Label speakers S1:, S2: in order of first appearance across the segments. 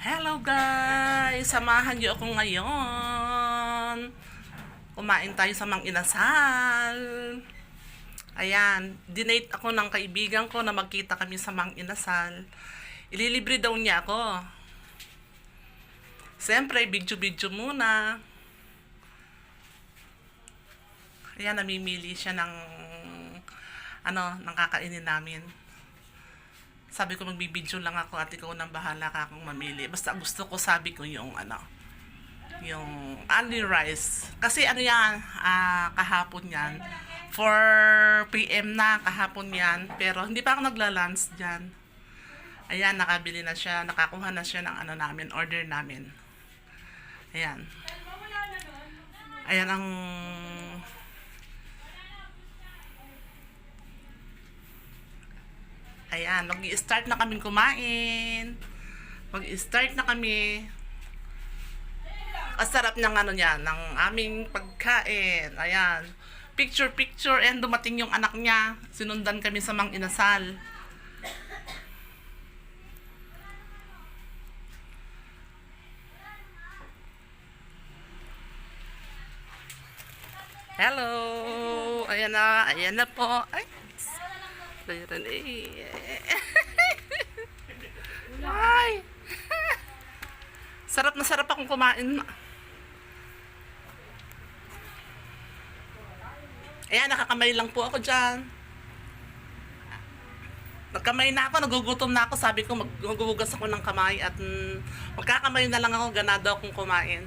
S1: Hello guys! Samahan niyo ako ngayon. Kumain tayo sa Mang Inasal. Ayan, dinate ako ng kaibigan ko na magkita kami sa Mang Inasal. Ililibre daw niya ako. Siyempre, video-video muna. Ayan, namimili siya ng ng kakainin namin. Sabi ko magbibideo lang ako at ikaw nang bahala ka akong mamili. Basta gusto ko, sabi ko yung yung only rice. Kasi yan, kahapon yan. 4 PM na kahapon yan. Pero hindi pa ako nagla-lunch dyan. Ayan, nakabili na siya. Nakakuha na siya ng namin, order namin. Ayan. Ayan ang... Ayan, mag-i-start na kaming kumain. Mag-i-start na kami. Ang sarap ng niya, ng aming pagkain. Ayan. Picture, and dumating yung anak niya. Sinundan kami sa Mang Inasal. Hello! Ayan na po. Ay! Ay! Sarap na sarap akong kumain. Ayan, nakakamay lang po ako dyan. Nagkamay na ako, nagugutom na ako. Sabi ko, maghuhugas ako ng kamay at magkakamay na lang ako, ganado akong kumain.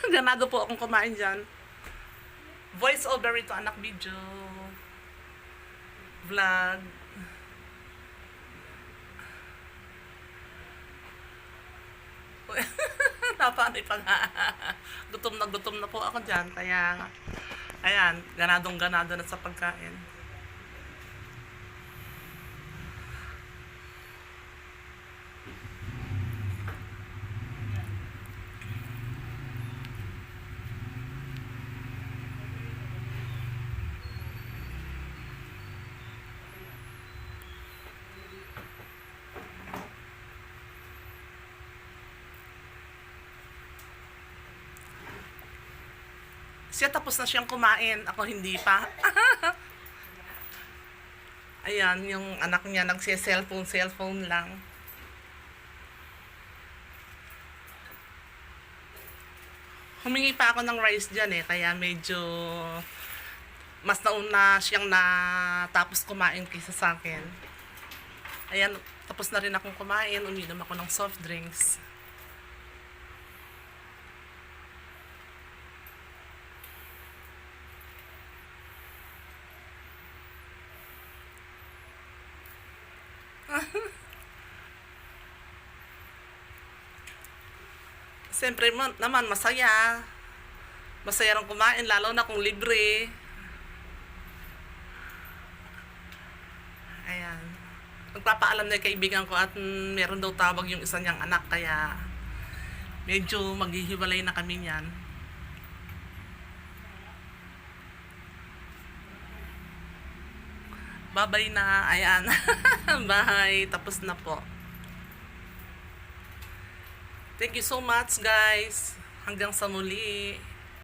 S1: Ganado po akong kumain dyan. Voice over ito, anak, video. Vlog. Napanay pa nga. Gutom na po ako dyan. Kaya, ayan, ganado na sa pagkain. Siya tapos na siyang kumain. Ako hindi pa. Ayan, yung anak niya cellphone lang. Humingi pa ako ng rice dyan kaya medyo mas nauna siyang natapos kumain kaysa sa akin. Ayan, tapos na rin akong kumain. Uminom ako ng soft drinks. Siyempre naman masaya. Masaya rin kumain, lalo na kung libre. Ayan. Nagpapaalam na yung kaibigan ko at meron daw tawag yung isa niyang anak, kaya medyo maghihiwalay na kami niyan. Bye-bye na. Ayan. Bye. Tapos na po. Thank you so much, guys. Hanggang sa muli.